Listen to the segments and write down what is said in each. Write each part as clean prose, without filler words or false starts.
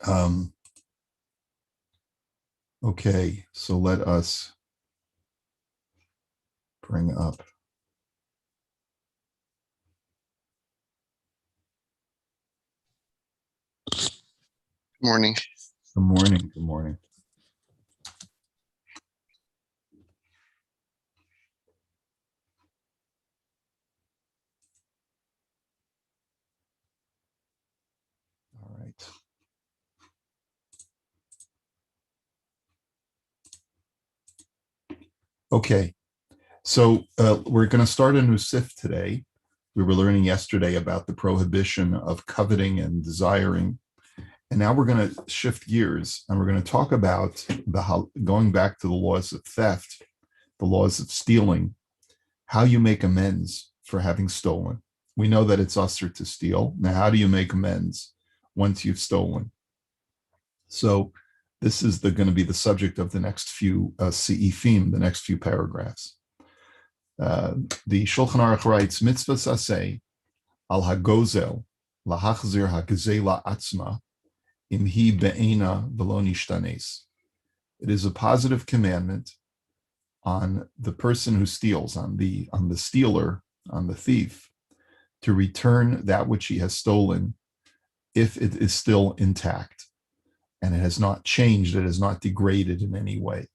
Um, okay, so let us bring up. Morning. Good morning. Good morning. All right. Okay, so we're going to start a new sif today. We were learning yesterday about the prohibition of coveting and desiring. And now we're going to shift gears and we're going to talk about going back to the laws of theft, the laws of stealing, how you make amends for having stolen. We know that it's usher to steal. Now, how do you make amends once you've stolen? So, this is going to be the subject of the next few seifim, the next few paragraphs. The Shulchan Aruch writes, mitzvah saseh al hagozel lahachzir hagezela atzma imhi be'ena v'lo nishtanes. It is a positive commandment on the person who steals, on the stealer, on the thief, to return that which he has stolen if it is still intact and it has not changed, it has not degraded in any way.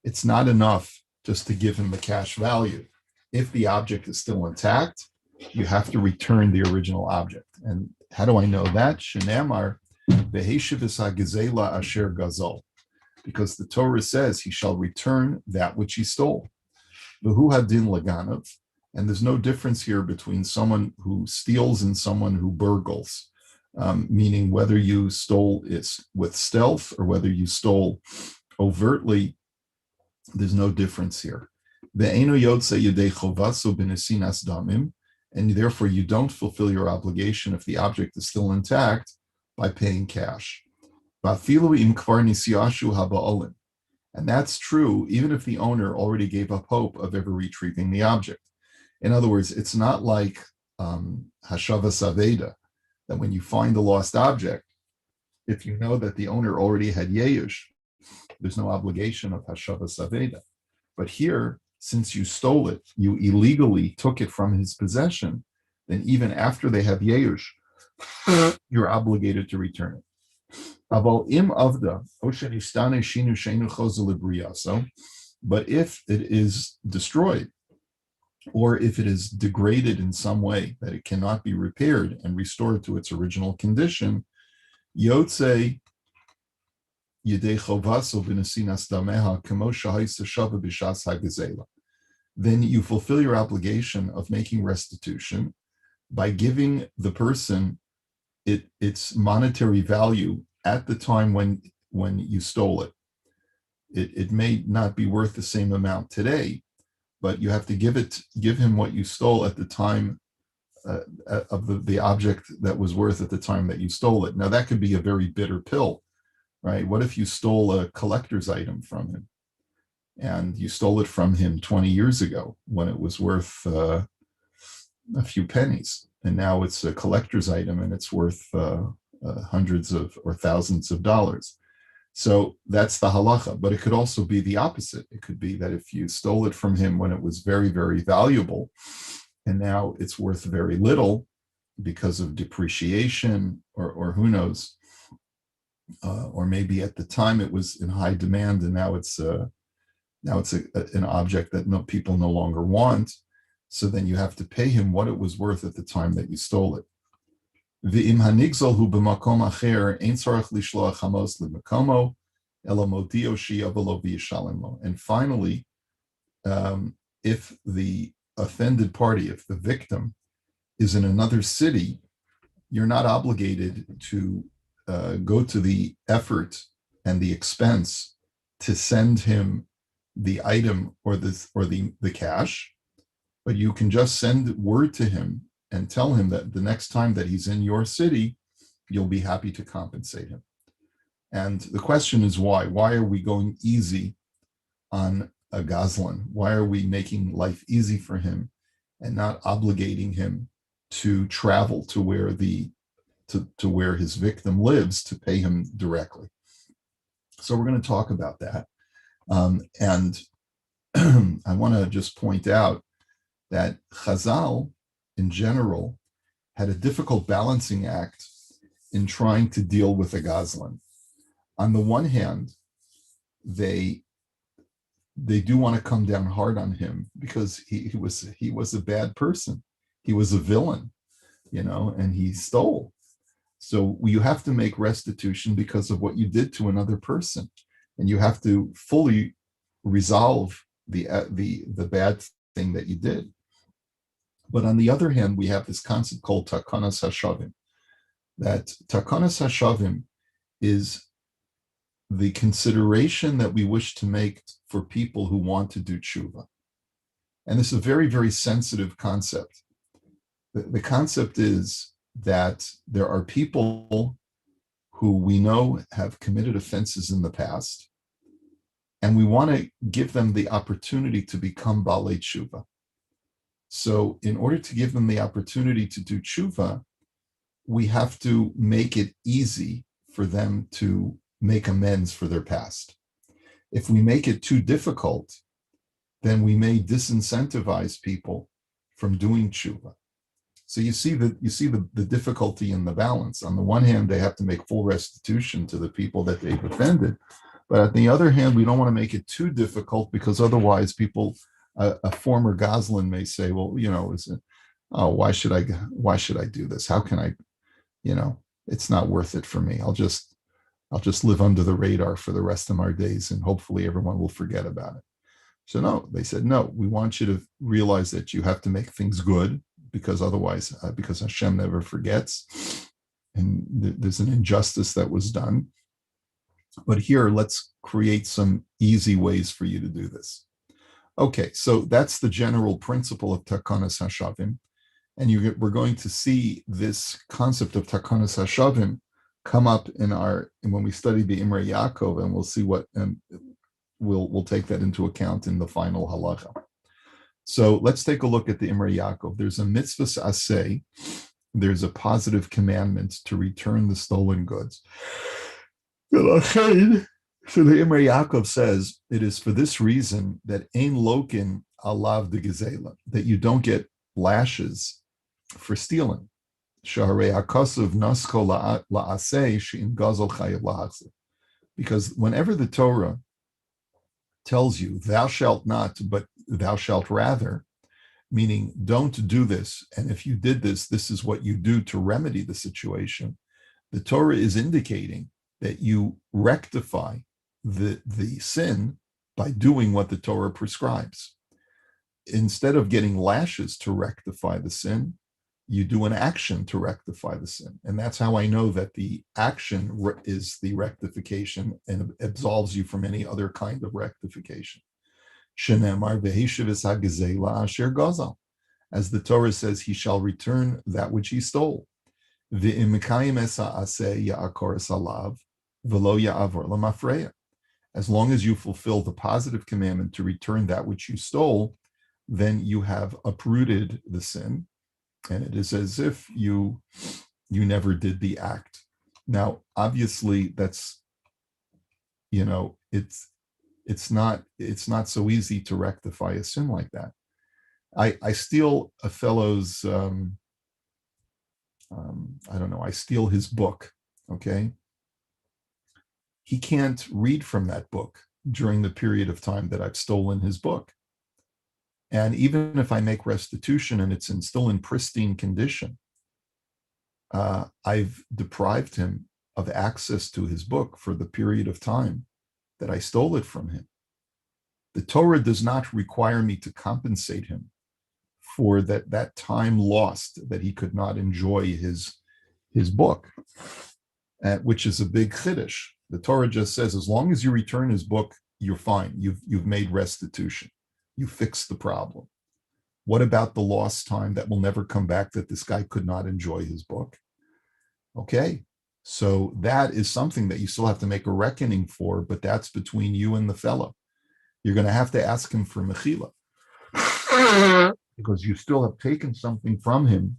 It's not enough just to give him the cash value. If the object is still intact, you have to return the original object. And how do I know that? Shenamar asher gazol, because the Torah says he shall return that which he stole. V'hu hadin laganav, and there's no difference here between someone who steals and someone who burgles, meaning whether you stole it with stealth or whether you stole overtly, there's no difference here. And therefore you don't fulfill your obligation if the object is still intact by paying cash. And that's true even if the owner already gave up hope of ever retrieving the object. In other words, it's not like Hashava Saveda, that when you find a lost object, if you know that the owner already had Yeush, there's no obligation of Hashava Saveda. But here, since you stole it, you illegally took it from his possession, then even after they have Yeush, you're obligated to return it. But if it is destroyed, or if it is degraded in some way that it cannot be repaired and restored to its original condition, Yotze then you fulfill your obligation of making restitution by giving the person its monetary value at the time when you stole it. It may not be worth the same amount today, but you have to give him what you stole at the time of the object that was worth at the time that you stole it. Now, that could be a very bitter pill, right? What if you stole a collector's item from him and you stole it from him 20 years ago when it was worth a few pennies, and now it's a collector's item and it's worth hundreds of or thousands of dollars? So that's the halacha, but it could also be the opposite. It could be that if you stole it from him when it was very, very valuable, and now it's worth very little because of depreciation or who knows, or maybe at the time it was in high demand and now it's an object that people no longer want. So then you have to pay him what it was worth at the time that you stole it. And finally, if the offended party, if the victim is in another city, you're not obligated to go to the effort and the expense to send him the item or the cash, but you can just send word to him and tell him that the next time that he's in your city, you'll be happy to compensate him. And the question is why? Why are we going easy on a Gazlan? Why are we making life easy for him and not obligating him to travel to where the to where his victim lives to pay him directly. So we're going to talk about that. And I want to just point out that Chazal, in general, had a difficult balancing act in trying to deal with a Gazlan. On the one hand, they do want to come down hard on him because he was a bad person. He was a villain, and he stole. So you have to make restitution because of what you did to another person, and you have to fully resolve the bad thing that you did. But on the other hand, we have this concept called takanas hashavim. That takanas hashavim is the consideration that we wish to make for people who want to do tshuva. And this is a very, very sensitive concept. The concept is that there are people who we know have committed offenses in the past, and we want to give them the opportunity to become balei tshuva. So in order to give them the opportunity to do tshuva, we have to make it easy for them to make amends for their past. If we make it too difficult, then we may disincentivize people from doing tshuva. So you see the difficulty in the balance. On the one hand, they have to make full restitution to the people that they've offended, but on the other hand, we don't want to make it too difficult because otherwise, people, a former Gazlan may say, "Well, why should I do this? How can I, it's not worth it for me. I'll just live under the radar for the rest of my days, and hopefully everyone will forget about it." So no, they said, no, we want you to realize that you have to make things good, because otherwise, because Hashem never forgets, and there's an injustice that was done. But here, let's create some easy ways for you to do this. Okay, so that's the general principle of takanas hashavim, and we're going to see this concept of takanas hashavim come up when we study the Imrei Yaakov, and we'll see what, and we'll take that into account in the final halacha. So let's take a look at the Imrei Yaakov. There's a mitzvah aseh, there's a positive commandment to return the stolen goods. So the Imrei Yaakov says, it is for this reason that ein lokin alav de gezela, that you don't get lashes for stealing. Because whenever the Torah tells you, thou shalt not, but thou shalt rather, meaning don't do this, and if you did this, this is what you do to remedy the situation, the Torah is indicating that you rectify the sin by doing what the Torah prescribes. Instead of getting lashes to rectify the sin, you do an action to rectify the sin. And that's how I know that the action is the rectification and absolves you from any other kind of rectification. As the Torah says, he shall return that which he stole. As long as you fulfill the positive commandment to return that which you stole, then you have uprooted the sin, and it is as if you never did the act. Now, obviously, that's, it's not so easy to rectify a sin like that. I steal a fellow's, I steal his book, okay? He can't read from that book during the period of time that I've stolen his book. And even if I make restitution and it's still in pristine condition, I've deprived him of access to his book for the period of time that I stole it from him. The Torah does not require me to compensate him for that time lost that he could not enjoy his book, which is a big chiddush. The Torah just says, as long as you return his book, you're fine. You've made restitution. You fixed the problem. What about the lost time that will never come back, that this guy could not enjoy his book? Okay, so that is something that you still have to make a reckoning for, but that's between you and the fellow. You're going to have to ask him for mechila because you still have taken something from him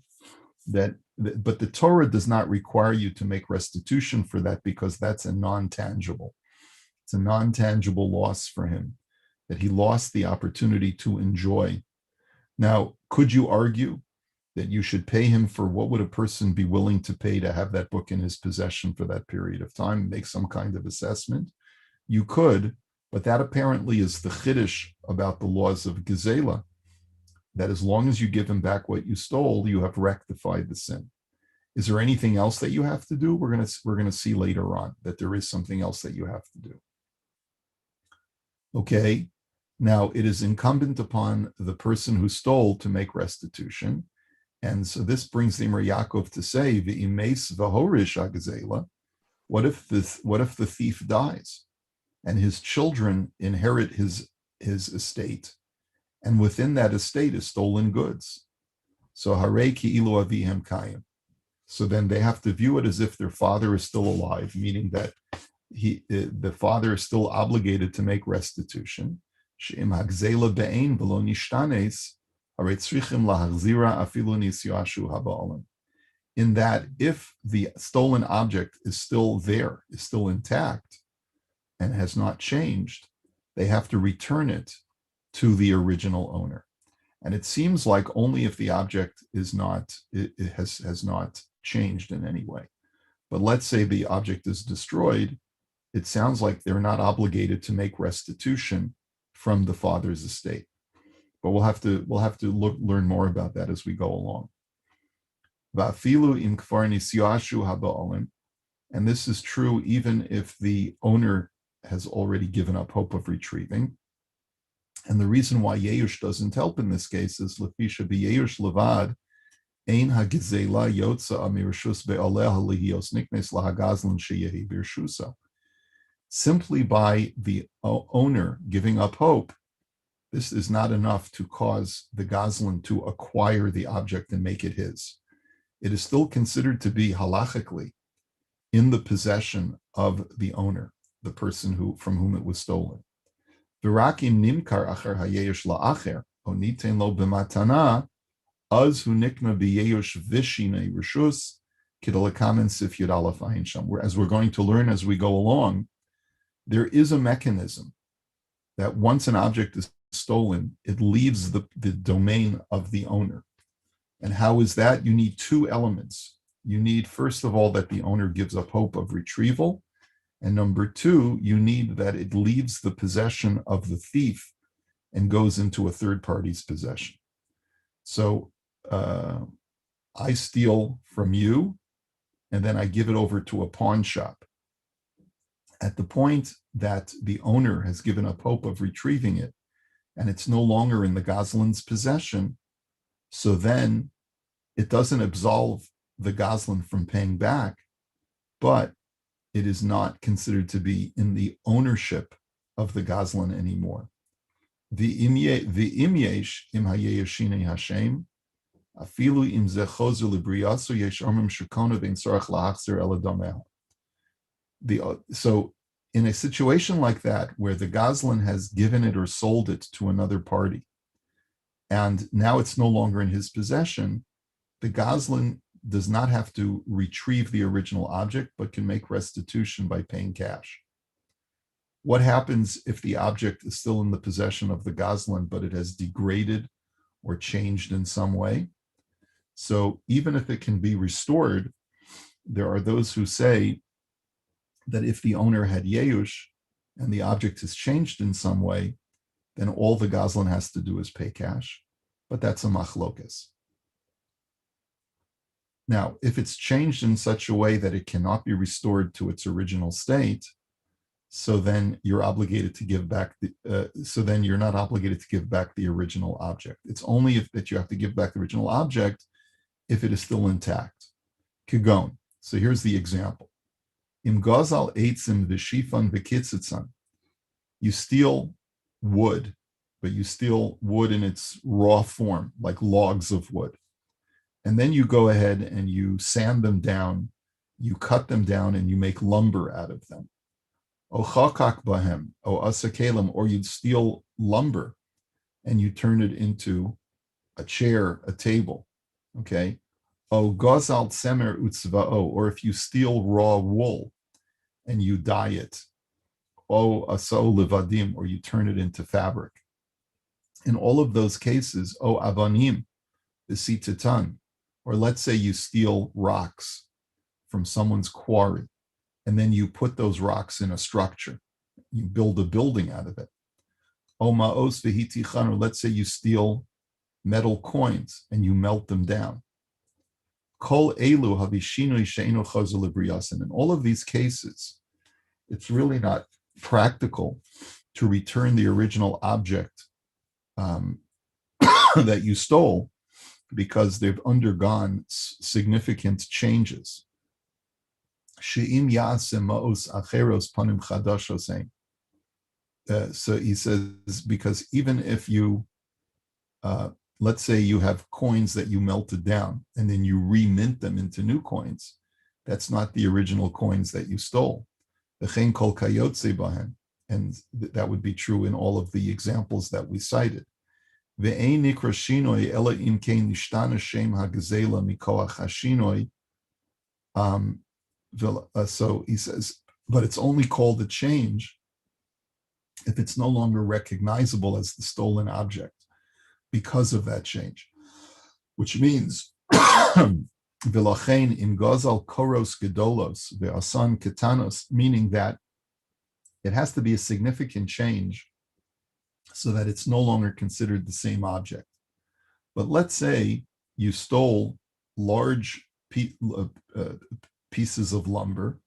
that but the Torah does not require you to make restitution for that because that's a non-tangible. It's a non-tangible loss for him, that he lost the opportunity to enjoy. Now, could you argue that you should pay him for what would a person be willing to pay to have that book in his possession for that period of time, make some kind of assessment? You could, but that apparently is the chiddush about the laws of Gezela, that as long as you give him back what you stole, you have rectified the sin. Is there anything else that you have to do? We're gonna see later on that there is something else that you have to do. Okay, now it is incumbent upon the person who stole to make restitution. And so this brings the Imrei Yaakov to say, "V'imeis v'horish hagzela." What if the thief dies, and his children inherit his estate, and within that estate is stolen goods? So harei ki'ilu avihem kayim. So then they have to view it as if their father is still alive, meaning that the father is still obligated to make restitution. She'im hagzela be'ein v'lo nishtanes. In that, if the stolen object is still there, is still intact, and has not changed, they have to return it to the original owner. And it seems like only if the object is not, it has not changed in any way. But let's say the object is destroyed, it sounds like they're not obligated to make restitution from the father's estate. But we'll have to learn more about that as we go along. And this is true even if the owner has already given up hope of retrieving. And the reason why Yeush doesn't help in this case is Lefisha b'Yeush levad ein hagizela yotza amirshus be'aleh lihios niknes lahagazlan sheyehi birshusa. Simply by the owner giving up hope, this is not enough to cause the Gazlan to acquire the object and make it his. It is still considered to be halachically in the possession of the owner, the person from whom it was stolen. V'rakim nimkar acher hayesh la'acher oniten lo b'matana az hu nikna b'yesh vishine rishus kidalakamen sif yud aleph ayin sham. As we're going to learn as we go along, there is a mechanism that once an object is stolen, it leaves the domain of the owner. And how is that? You need two elements. You need, first of all, that the owner gives up hope of retrieval. And number two, you need that it leaves the possession of the thief and goes into a third party's possession. So I steal from you, and then I give it over to a pawn shop. At the point that the owner has given up hope of retrieving it, and it's no longer in the Gazlan's possession, so then it doesn't absolve the Gazlan from paying back, but it is not considered to be in the ownership of the Gazlan anymore. The imyesh im hayeshine hashem afilu im zechozu libriyasu yesh armim shekona vein sarach lahachzer eladomeha. So in a situation like that, where the Gazlan has given it or sold it to another party, and now it's no longer in his possession, the Gazlan does not have to retrieve the original object, but can make restitution by paying cash. What happens if the object is still in the possession of the Gazlan, but it has degraded or changed in some way? So even if it can be restored, there are those who say that if the owner had Yeush and the object has changed in some way, then all the Gazlan has to do is pay cash. But that's a machlokes. Now, if it's changed in such a way that it cannot be restored to its original state, so then you're obligated to give back so then you're not obligated to give back the original object. It's only that you have to give back the original object if it is still intact. Kigon. So here's the example. Im gazal eitzim v'shifan v'kitzitzan. You steal wood, but you steal wood in its raw form, like logs of wood. And then you go ahead and you sand them down, you cut them down, and you make lumber out of them. O chakak bahem, o asakelim, or you'd steal lumber and you turn it into a chair, a table, okay? O gozal tsemer utzva'o, or if you steal raw wool and you dye it, o aso levadim, or you turn it into fabric. In all of those cases, o avanim, the sitatan, or let's say you steal rocks from someone's quarry, and then you put those rocks in a structure. You build a building out of it. O ma'os v'hitichan, or let's say you steal metal coins and you melt them down. Kol elu havishinui she'enu chazal lebriyasin. In all of these cases, it's really not practical to return the original object that you stole because they've undergone significant changes. She'im ya'asem ma'os acheros panim chadashos. So he says, because even if you, let's say you have coins that you melted down and then you remint them into new coins, that's not the original coins that you stole. And that would be true in all of the examples that we cited. So he says, but it's only called a change if it's no longer recognizable as the stolen object because of that change, which means V'lachein im gozal koros gedolos ve'asan ketanos, meaning that it has to be a significant change so that it's no longer considered the same object. But let's say you stole large pieces of lumber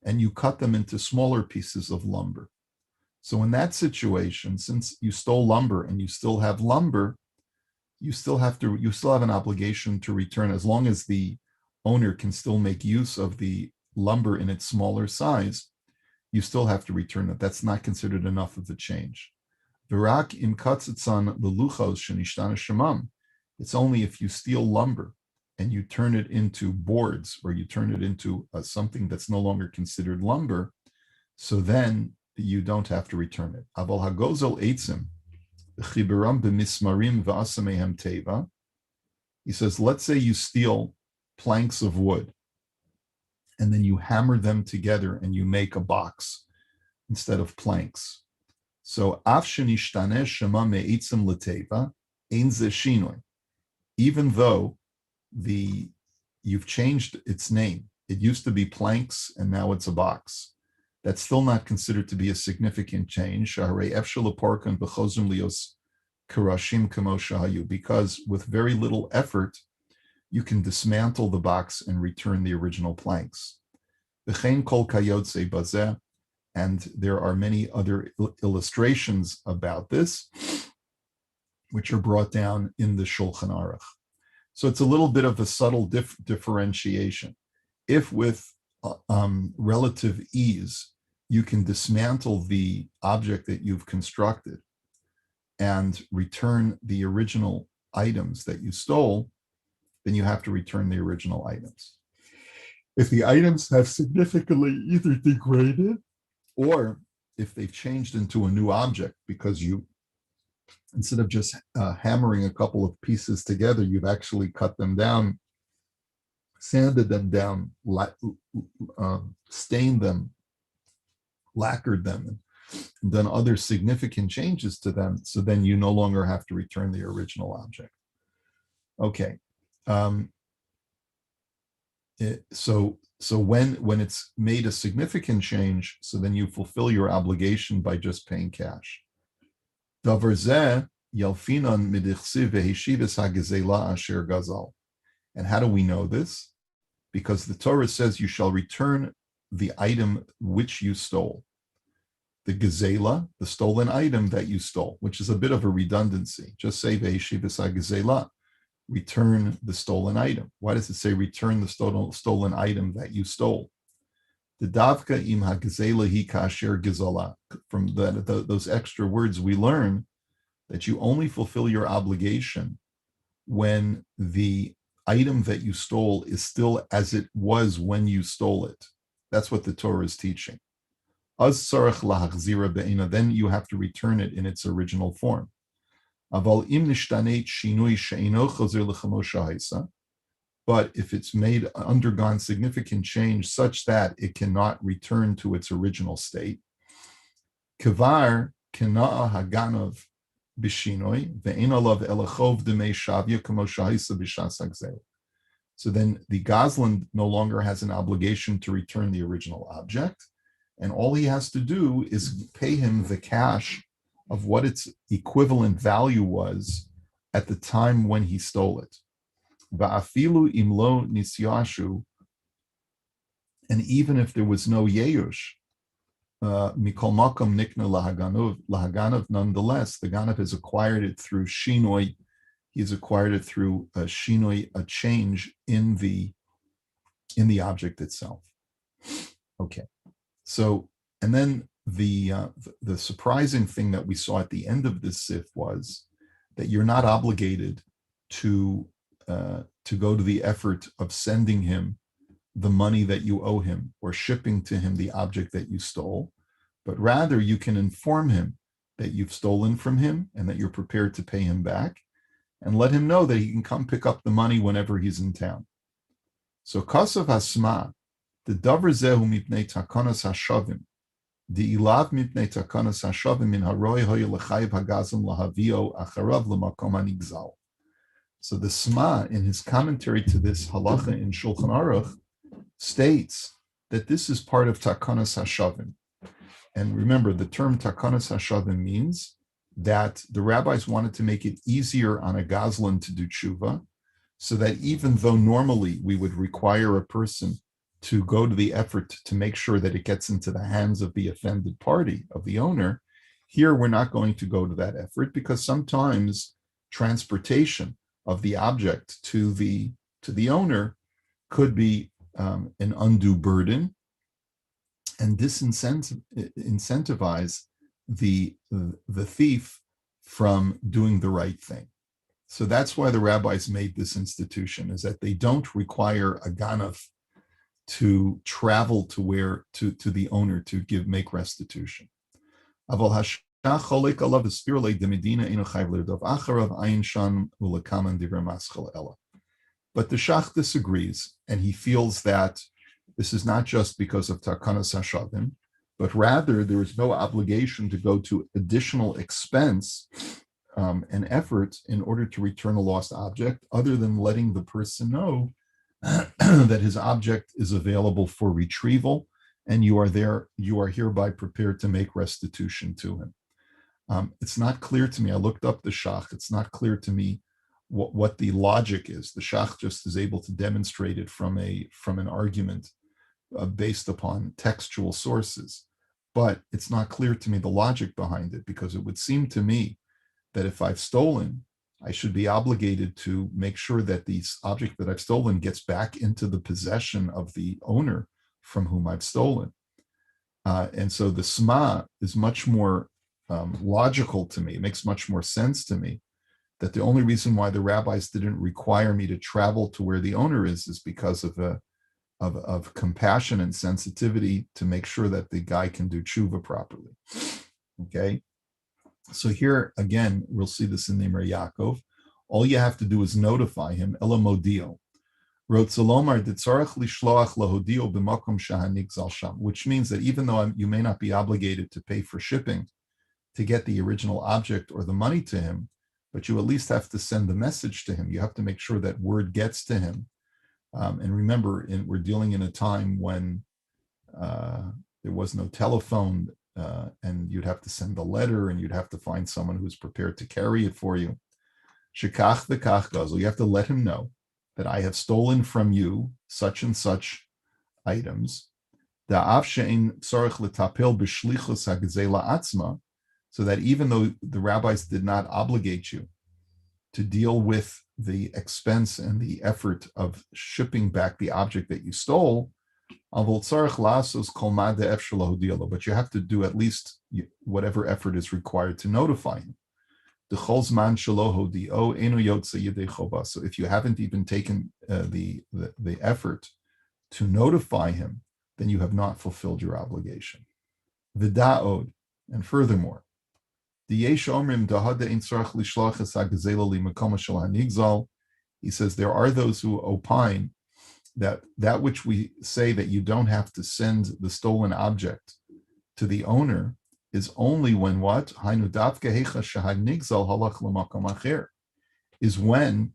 and you cut them into smaller pieces of lumber. So in that situation, since you stole lumber and you still have lumber, you still have an obligation to return, as long as the owner can still make use of the lumber in its smaller size, you still have to return it. That's not considered enough of a change. Virak im katzitzan leluchos shenishtana shemam. It's only if you steal lumber and you turn it into boards, or you turn it into something that's no longer considered lumber, so then you don't have to return it. Aval hagozel eitzim. He says, let's say you steal planks of wood and then you hammer them together and you make a box instead of planks. So even though you've changed its name, it used to be planks and now it's a box, that's still not considered to be a significant change, because with very little effort, you can dismantle the box and return the original planks. And there are many other illustrations about this, which are brought down in the Shulchan Aruch. So it's a little bit of a subtle differentiation. If with relative ease, you can dismantle the object that you've constructed and return the original items that you stole, then you have to return the original items. If the items have significantly either degraded or if they've changed into a new object because you, instead of just hammering a couple of pieces together, you've actually cut them down, sanded them down, stained them, lacquered them, and done other significant changes to them, so then you no longer have to return the original object. Okay. So when it's made a significant change, so then you fulfill your obligation by just paying cash. Davar zeh yalfinan midichsiv veheshivas hagezela asher gazal. And how do we know this? Because the Torah says you shall return the item which you stole. The gezela, the stolen item that you stole, which is a bit of a redundancy. Just say veheshivas hagezela. Return the stolen item. Why does it say return the stolen item that you stole? The davka im hagezela hi kasher gezala. From those extra words, we learn that you only fulfill your obligation when the item that you stole is still as it was when you stole it. That's what the Torah is teaching. Az sarach lahachzira be'ina, then you have to return it in its original form. Aval im nishtanet shinui she'ino chazer l'chamo shahisa. but if it's undergone significant change such that it cannot return to its original state, Kivar Kina'a Haganov Bishinoi, Ve'inolav Elachov Demei Shavya Kamo Shahisa Bishas Hagzel. So then the Goslin no longer has an obligation to return the original object, and all he has to do is pay him the cash of what its equivalent value was at the time when he stole it. Va'afilu imlo nisyashu, and even if there was no yeush, mikol makom nikna lahaganov, nonetheless, the ganav has acquired it through shinoi. He's acquired it through a shinoi, a change in the object itself. Okay, so and then the surprising thing that we saw at the end of this sif was that you're not obligated to go to the effort of sending him the money that you owe him or shipping to him the object that you stole, but rather you can inform him that you've stolen from him and that you're prepared to pay him back, and let him know that he can come pick up the money whenever he's in town. So kasav hasma, the davar zehu mipnei takanas hashavim, the ilav mipnei takanas hashavim min haroi hoy lechayv hagazim lahavio acharav lemakom hanigzal. So the Sma, in his commentary to this halacha in Shulchan Aruch, states that this is part of takanas hashavim. And remember, the term takanas hashavim means that the rabbis wanted to make it easier on a Goslin to do tshuva, so that even though normally we would require a person to go to the effort to make sure that it gets into the hands of the offended party, of the owner, here we're not going to go to that effort, because sometimes transportation of the object to the owner could be an undue burden and disincentivize the thief from doing the right thing. So that's why the rabbis made this institution, is that they don't require a ganav to travel to the owner to make restitution. But the Shach disagrees, and he feels that this is not just because of takanas hashavim, but rather there is no obligation to go to additional expense and effort in order to return a lost object, other than letting the person know that his object is available for retrieval, and you are hereby prepared to make restitution to him. It's not clear to me. I looked up the Shach. It's not clear to me what the logic is. The Shach just is able to demonstrate it from an argument based upon textual sources, but it's not clear to me the logic behind it, because it would seem to me that if I've stolen, I should be obligated to make sure that the object that I've stolen gets back into the possession of the owner from whom I've stolen. And so the Sma is much more logical to me. It makes much more sense to me that the only reason why the rabbis didn't require me to travel to where the owner is because of compassion and sensitivity to make sure that the guy can do tshuva properly. Okay, so here again, we'll see this in the Imrei Yaakov. All you have to do is notify him, Ela modio. Which means that even though you may not be obligated to pay for shipping to get the original object or the money to him, but you at least have to send the message to him. You have to make sure that word gets to him. And remember, we're dealing in a time when there was no telephone, and you'd have to send a letter, and you'd have to find someone who's prepared to carry it for you. Shekach v'kach gazel. You have to let him know that I have stolen from you such and such items. Da'af she'ein tzarich l'tapel b'shlichus hagzela atzma, so that even though the rabbis did not obligate you to deal with the expense and the effort of shipping back the object that you stole, but you have to do at least whatever effort is required to notify him. So if you haven't even taken the effort to notify him, then you have not fulfilled your obligation. V'da'od, and furthermore, even He says there are those who opine that which we say that you don't have to send the stolen object to the owner is only when what? Is when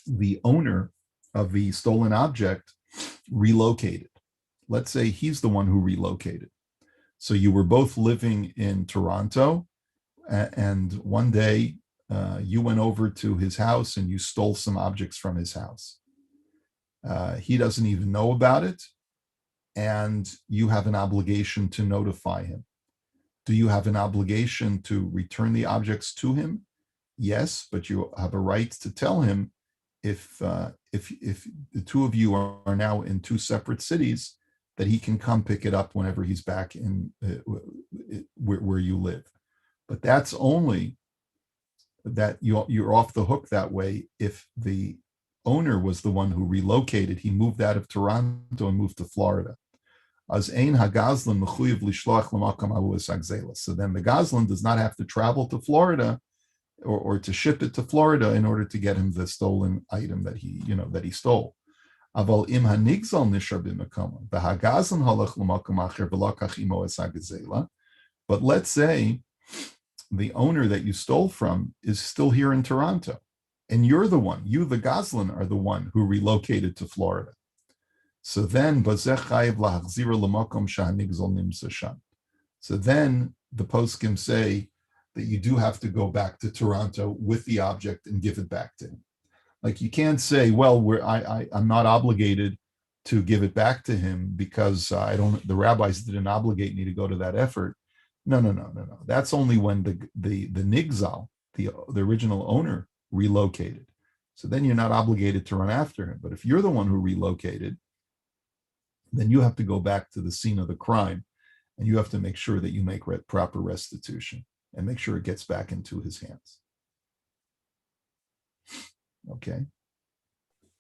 the owner of the stolen object relocated. Let's say he's the one who relocated. So you were both living in Toronto, and one day you went over to his house and you stole some objects from his house. He doesn't even know about it, and you have an obligation to notify him. Do you have an obligation to return the objects to him? Yes, but you have a right to tell him if the two of you are now in two separate cities, that he can come pick it up whenever he's back in where you live. But that's only that you're off the hook that way if the owner was the one who relocated. He moved out of Toronto and moved to Florida. So then the Gazlan does not have to travel to Florida or to ship it to Florida in order to get him the stolen item that he stole. But let's say the owner that you stole from is still here in Toronto, and you, the Gazlan, are the one who relocated to Florida. So then, the poskim say that you do have to go back to Toronto with the object and give it back to him. Like, you can't say, well, I'm not obligated to give it back to him because the rabbis didn't obligate me to go to that effort. No. That's only when the nigzal, the original owner, relocated. So then you're not obligated to run after him. But if you're the one who relocated, then you have to go back to the scene of the crime, and you have to make sure that you make proper restitution and make sure it gets back into his hands. Okay.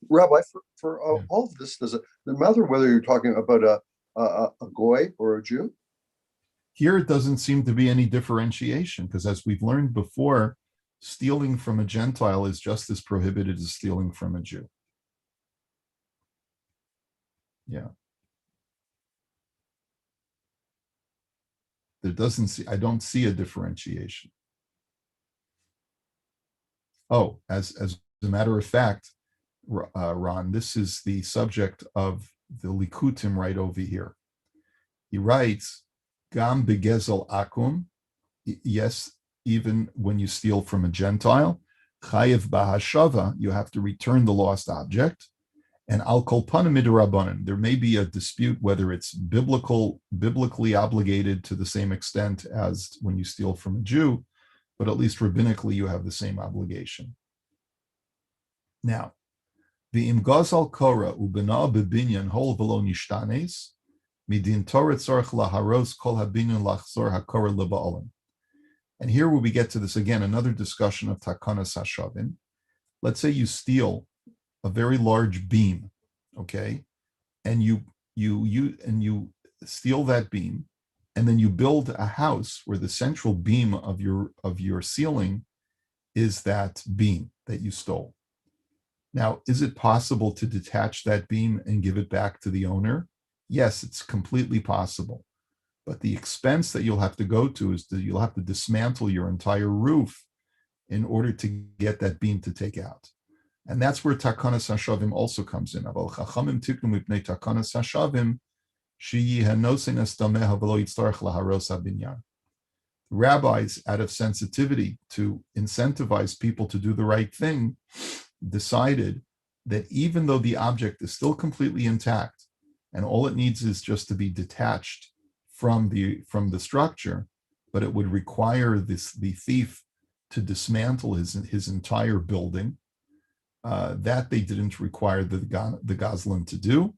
Rabbi, for all of this, does it matter whether you're talking about a goy or a Jew? Here it doesn't seem to be any differentiation, because as we've learned before, stealing from a Gentile is just as prohibited as stealing from a Jew. Yeah. I don't see a differentiation. Oh, as a matter of fact, Ron, this is the subject of the Likutim right over here. He writes, Gam begezel akum, yes, even when you steal from a Gentile, chayev bahashava, you have to return the lost object, and al kol panim midrabanan, there may be a dispute whether it's biblically obligated to the same extent as when you steal from a Jew, but at least rabbinically you have the same obligation. Now, the imgazal kora ubena bebinyan hol velo nishtanes midin Torah tzarich laharos kol habinyan lachzor hakora leba'olim. And here where we get to this again, another discussion of takanas hashavim. Let's say you steal a very large beam, okay, and you steal that beam, and then you build a house where the central beam of your ceiling is that beam that you stole. Now, is it possible to detach that beam and give it back to the owner? Yes, it's completely possible. But the expense that you'll have to go to is that you'll have to dismantle your entire roof in order to get that beam to take out. And that's where takanas hashavim also comes in. Aval chachamim tiknu mipnei takanas hashavim sheyihanosei estameh v'lo yitzarech laharos habinyan. Rabbis, out of sensitivity to incentivize people to do the right thing, decided that even though the object is still completely intact and all it needs is just to be detached from the structure, but it would require the thief to dismantle his entire building. That they didn't require the Gazlan to do,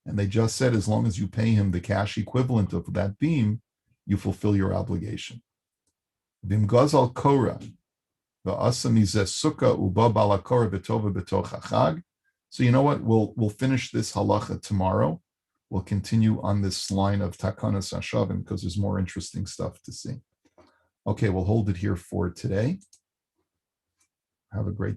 and they just said as long as you pay him the cash equivalent of that beam, you fulfill your obligation. Bim Gazal Korah, so you know what? We'll finish this halacha tomorrow. We'll continue on this line of takanas hashavim because there's more interesting stuff to see. Okay, we'll hold it here for today. Have a great day.